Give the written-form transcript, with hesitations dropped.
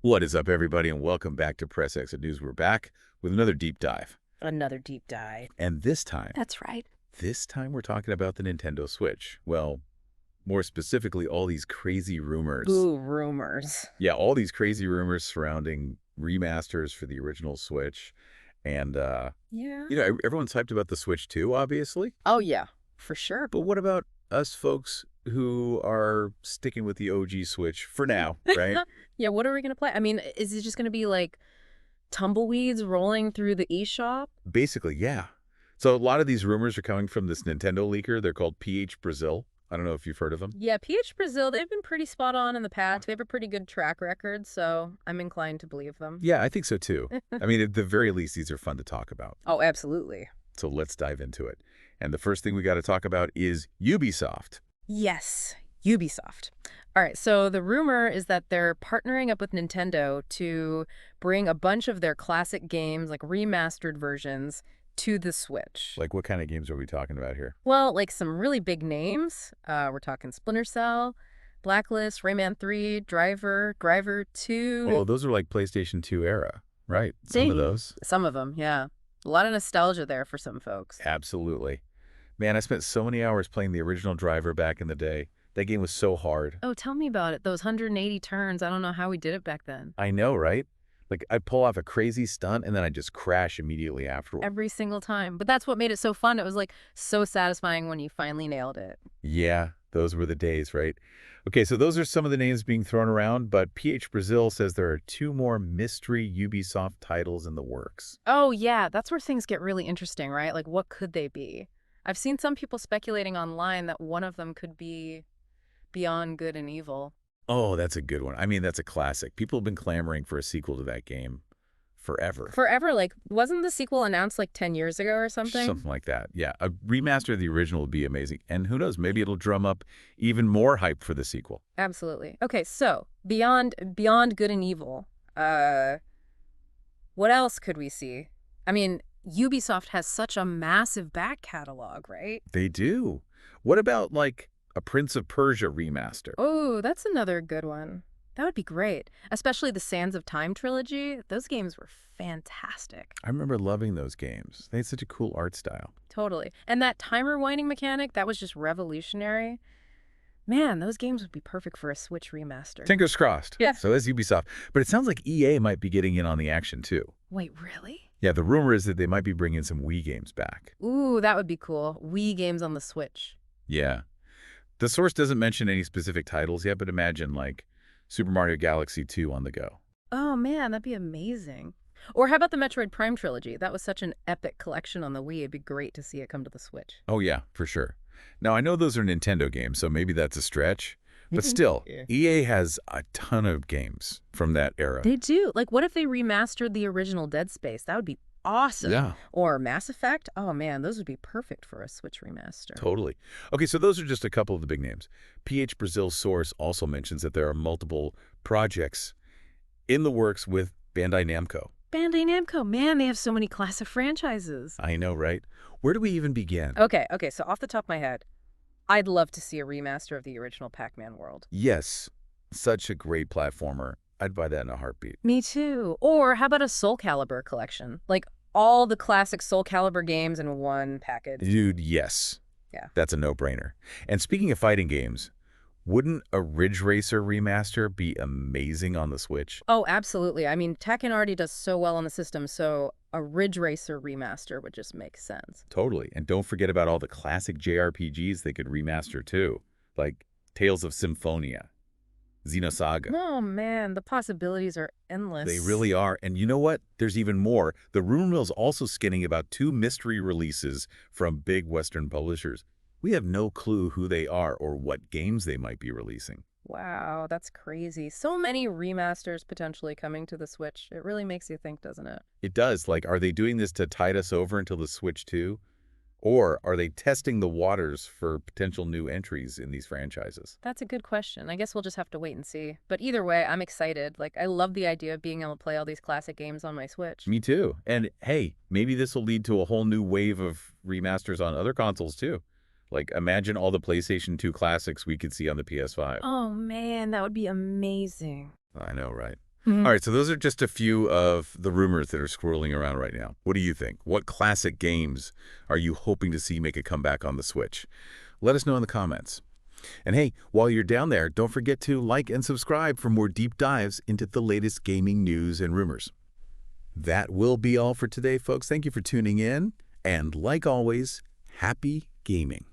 What is up, everybody, and welcome back to Press Exit News. We're back with another deep dive. Another deep dive. And That's right. this time we're talking about the Nintendo Switch. Well, more specifically, all these crazy rumors. Ooh, rumors. Yeah, all these crazy rumors surrounding remasters for the original Switch. And, Yeah. everyone's hyped about the Switch 2, obviously. Oh, yeah, for sure. But what about us folks who are sticking with the OG Switch for now, right? Yeah, what are we going to play? I mean, is it just going to be like tumbleweeds rolling through the eShop? Basically, yeah. So a lot of these rumors are coming from this Nintendo leaker. They're called PH Brazil. I don't know if you've heard of them. Yeah, PH Brazil, they've been pretty spot on in the past. They have a pretty good track record, so I'm inclined to believe them. Yeah, I think so too. I mean, at the very least, these are fun to talk about. Oh, absolutely. So let's dive into it. And the first thing we got to talk about is Ubisoft. Yes, Ubisoft. All right, so the rumor is that they're partnering up with Nintendo to bring a bunch of their classic games, like remastered versions, to the Switch. Like, what kind of games are we talking about here? Well, like some really big names. We're talking Splinter Cell, Blacklist, Rayman 3, Driver 2. Oh, those are like PlayStation 2 era, right? Some of those. Some of them, yeah. A lot of nostalgia there for some folks. Absolutely. Man, I spent so many hours playing the original Driver back in the day. That game was so hard. Oh, tell me about it. Those 180 turns. I don't know how we did it back then. I know, right? Like, I'd pull off a crazy stunt, and then I'd just crash immediately afterward. Every single time. But that's what made it so fun. It was like so satisfying when you finally nailed it. Yeah, those were the days, right? Okay, so those are some of the names being thrown around, but PH Brazil says there are 2 more mystery Ubisoft titles in the works. Oh, yeah. That's where things get really interesting, right? Like, what could they be? I've seen some people speculating online that one of them could be Beyond Good and Evil. Oh, that's a good one. I mean, that's a classic. People have been clamoring for a sequel to that game forever. Forever, like, wasn't the sequel announced like 10 years ago or something? Something like that. Yeah, a remaster of the original would be amazing. And who knows, maybe it'll drum up even more hype for the sequel. Absolutely. Okay, so Beyond Good and Evil. What else could we see? I mean, Ubisoft has such a massive back catalog, right? They do. What about, like, a Prince of Persia remaster? Oh, that's another good one. That would be great. Especially the Sands of Time trilogy. Those games were fantastic. I remember loving those games. They had such a cool art style. Totally. And that timer winding mechanic, that was just revolutionary. Man, those games would be perfect for a Switch remaster. Fingers crossed. Yeah. So that's Ubisoft. But it sounds like EA might be getting in on the action, too. Wait, really? Yeah, the rumor is that they might be bringing some Wii games back. Ooh, that would be cool. Wii games on the Switch. Yeah. The source doesn't mention any specific titles yet, but imagine, like, Super Mario Galaxy 2 on the go. Oh, man, that'd be amazing. Or how about the Metroid Prime trilogy? That was such an epic collection on the Wii. It'd be great to see it come to the Switch. Oh, yeah, for sure. Now, I know those are Nintendo games, so maybe that's a stretch. But still, Yeah. EA has a ton of games from that era. They do. Like, what if they remastered the original Dead Space? That would be awesome. Yeah. Or Mass Effect? Oh, man, those would be perfect for a Switch remaster. Totally. Okay, so those are just a couple of the big names. PH Brazil's source also mentions that there are multiple projects in the works with Bandai Namco. Bandai Namco, man, they have so many classic franchises. I know, right? Where do we even begin? Okay, so off the top of my head, I'd love to see a remaster of the original Pac-Man world. Yes, such a great platformer. I'd buy that in a heartbeat. Me too. Or how about a Soul Calibur collection? Like all the classic Soul Calibur games in one package. Dude, yes. Yeah. That's a no-brainer. And speaking of fighting games, wouldn't a Ridge Racer remaster be amazing on the Switch? Oh, absolutely. I mean, Tekken already does so well on the system, so a Ridge Racer remaster would just make sense. Totally. And don't forget about all the classic JRPGs they could remaster too, like Tales of Symphonia, Xenosaga. Oh, man, the possibilities are endless. They really are. And you know what? There's even more. The rumor mill's also skinning about 2 mystery releases from big Western publishers. We have no clue who they are or what games they might be releasing. Wow, that's crazy. So many remasters potentially coming to the Switch. It really makes you think, doesn't it? It does. Like, are they doing this to tide us over until the Switch 2? Or are they testing the waters for potential new entries in these franchises? That's a good question. I guess we'll just have to wait and see. But either way, I'm excited. Like, I love the idea of being able to play all these classic games on my Switch. Me too. And hey, maybe this will lead to a whole new wave of remasters on other consoles too. Like, imagine all the PlayStation 2 classics we could see on the PS5. Oh, man, that would be amazing. I know, right? All right, so those are just a few of the rumors that are swirling around right now. What do you think? What classic games are you hoping to see make a comeback on the Switch? Let us know in the comments. And hey, while you're down there, don't forget to like and subscribe for more deep dives into the latest gaming news and rumors. That will be all for today, folks. Thank you for tuning in. And like always, happy gaming.